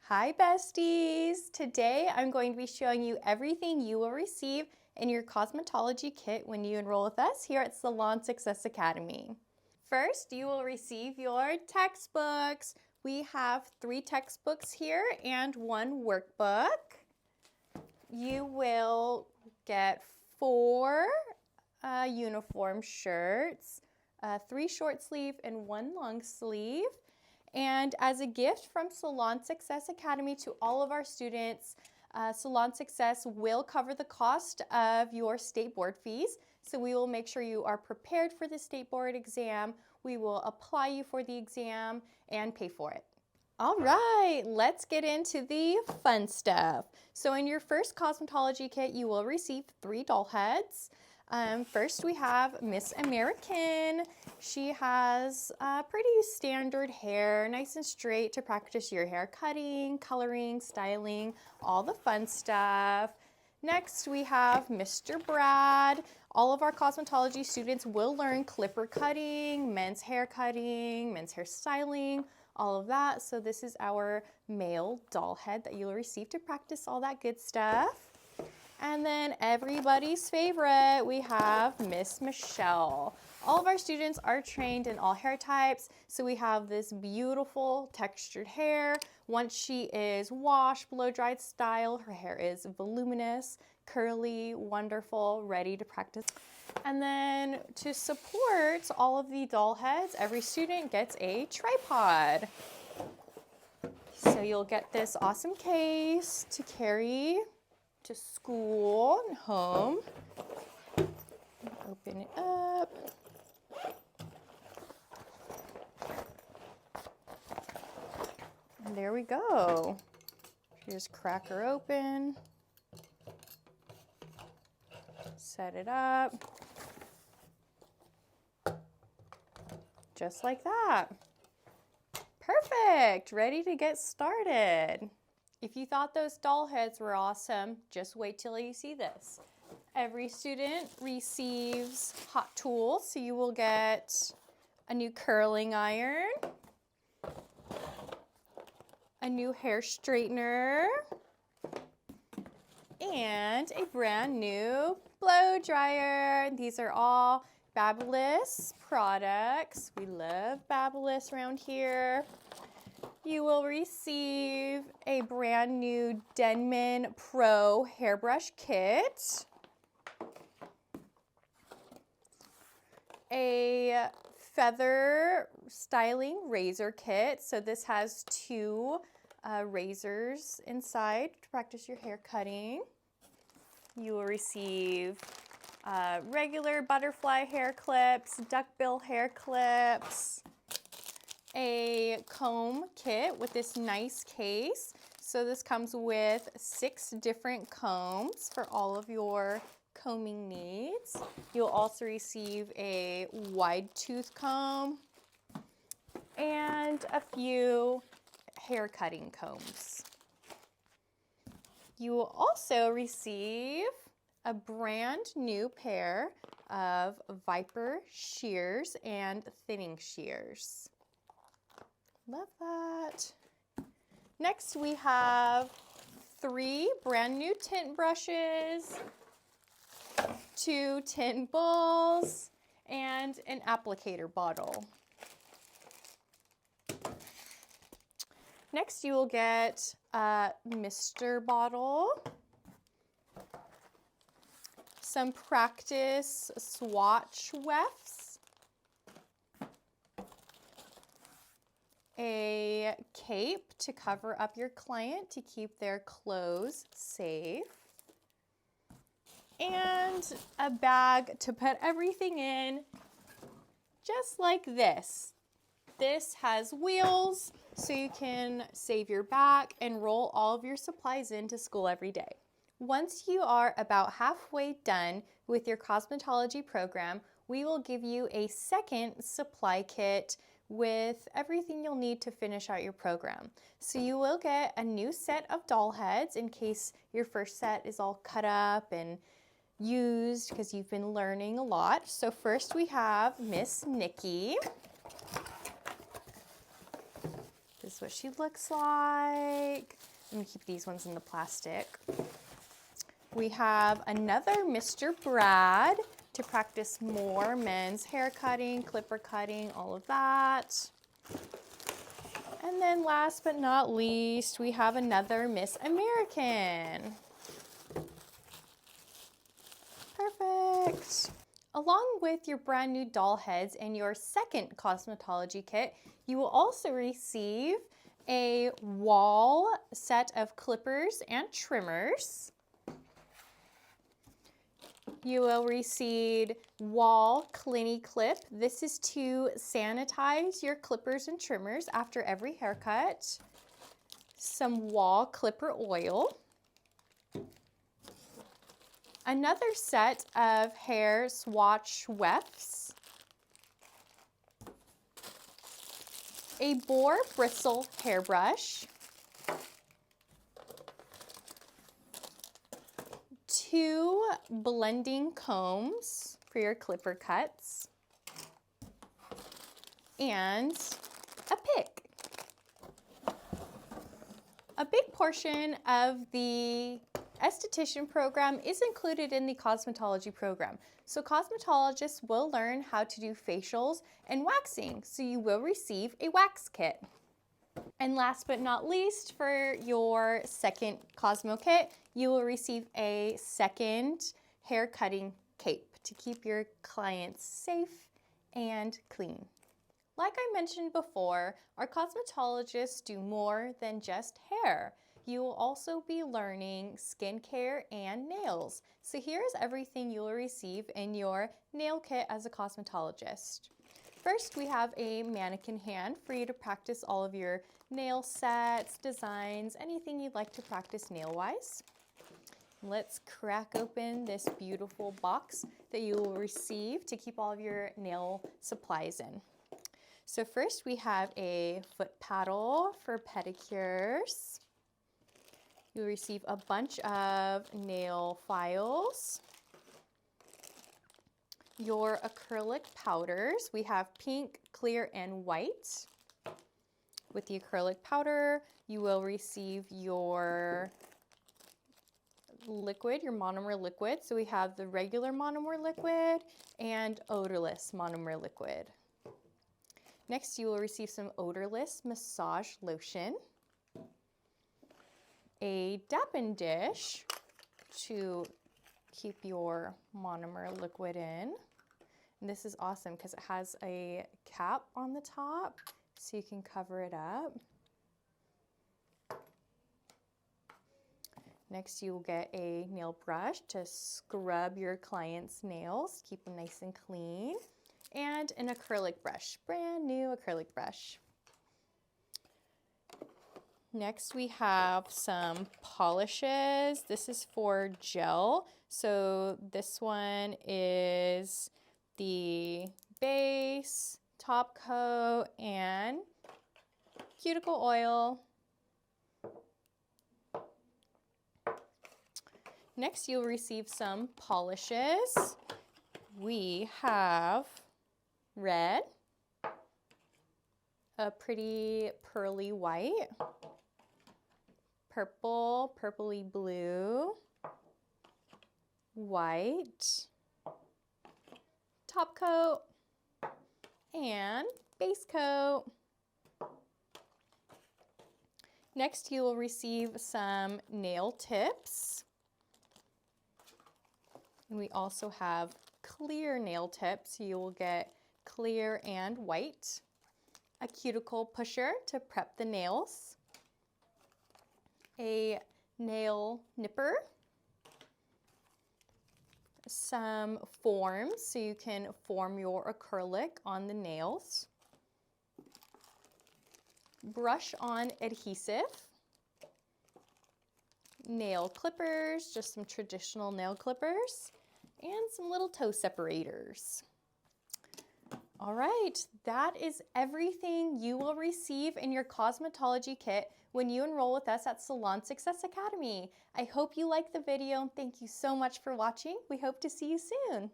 Hi besties! Today I'm going to be showing you everything you will receive in your cosmetology kit when you enroll with us here at Salon Success Academy. First, you will receive your textbooks. We have 3 textbooks here and 1 workbook. You will get 4 uniform shirts, 3 short sleeve and 1 long sleeve. And as a gift from Salon Success Academy to all of our students, Salon Success will cover the cost of your state board fees. So we will make sure you are prepared for the state board exam. We will apply you for the exam and pay for it. All right, let's get into the fun stuff. So in your first cosmetology kit, you will receive 3 doll heads. First we have Miss American. She has pretty standard hair, nice and straight to practice your hair cutting, coloring, styling, all the fun stuff. Next we have Mr. Brad. All of our cosmetology students will learn clipper cutting, men's hair styling, all of that. So this is our male doll head that you'll receive to practice all that good stuff. And then everybody's favorite, we have Miss Michelle. All of our students are trained in all hair types, so we have this beautiful textured hair. Once she is washed, blow-dried style, her hair is voluminous, curly, wonderful, ready to practice. And then to support all of the doll heads, every student gets a tripod. So you'll get this awesome case to carry to school and home. Open it up. And there we go. Just crack her open. Set it up. Just like that. Perfect, ready to get started. If you thought those doll heads were awesome, just wait till you see this. Every student receives hot tools, so you will get a new curling iron, a new hair straightener, and a brand new blow dryer. These are all Babyliss products. We love Babyliss around here. You will receive a brand new Denman Pro hairbrush kit, a feather styling razor kit. So this has 2 razors inside to practice your hair cutting. You will receive regular butterfly hair clips, duckbill hair clips, a comb kit with this nice case. So this comes with 6 different combs for all of your combing needs. You'll also receive a wide tooth comb and a few hair cutting combs. You will also receive a brand new pair of Viper shears and thinning shears. Love that. Next we have 3 brand new tint brushes, 2 tint bowls, and an applicator bottle. Next you will get a mister bottle, some practice swatch wefts, a cape to cover up your client to keep their clothes safe, and a bag to put everything in, just like this. This has wheels so you can save your back and roll all of your supplies into school every day. Once you are about halfway done with your cosmetology program, we will give you a second supply kit with everything you'll need to finish out your program. So you will get a new set of doll heads in case your first set is all cut up and used because you've been learning a lot. So first we have Miss Nikki. This is what she looks like. Let me keep these ones in the plastic. We have another Mr. Brad to practice more men's hair cutting, clipper cutting, all of that. And then last but not least, we have another Miss American. Perfect. Along with your brand new doll heads and your second cosmetology kit, you will also receive a wall set of clippers and trimmers. You will receive wall cleaning clip. This is to sanitize your clippers and trimmers after every haircut. Some wall clipper oil. Another set of hair swatch wefts. A boar bristle hairbrush. 2 blending combs for your clipper cuts. And a pick. A big portion of the esthetician program is included in the cosmetology program. So cosmetologists will learn how to do facials and waxing. So you will receive a wax kit. And last but not least, for your second Cosmo kit, you will receive a second hair cutting cape to keep your clients safe and clean. Like I mentioned before, our cosmetologists do more than just hair. You will also be learning skincare and nails. So here's everything you will receive in your nail kit as a cosmetologist. First, we have a mannequin hand for you to practice all of your nail sets, designs, anything you'd like to practice nail-wise. Let's crack open this beautiful box that you will receive to keep all of your nail supplies in. So first, we have a foot paddle for pedicures. You'll receive a bunch of nail files. Your acrylic powders. We have pink, clear, and white. With the acrylic powder, you will receive your liquid, your monomer liquid. So we have the regular monomer liquid and odorless monomer liquid. Next, you will receive some odorless massage lotion, a Dappen dish to keep your monomer liquid in. And this is awesome because it has a cap on the top so you can cover it up. Next, you will get a nail brush to scrub your client's nails, keep them nice and clean, and an acrylic brush, brand new acrylic brush. Next, we have some polishes. This is for gel. So this one is the base, top coat, and cuticle oil. Next, you'll receive some polishes. We have red, a pretty pearly white, purple, purpley blue, white, top coat, and base coat. Next, you will receive some nail tips. And we also have clear nail tips. You will get clear and white, a cuticle pusher to prep the nails, a nail nipper, some forms so you can form your acrylic on the nails, brush on adhesive, nail clippers, just some traditional nail clippers, and some little toe separators. All right, that is everything you will receive in your cosmetology kit when you enroll with us at Salon Success Academy. I hope you liked the video and thank you so much for watching. We hope to see you soon.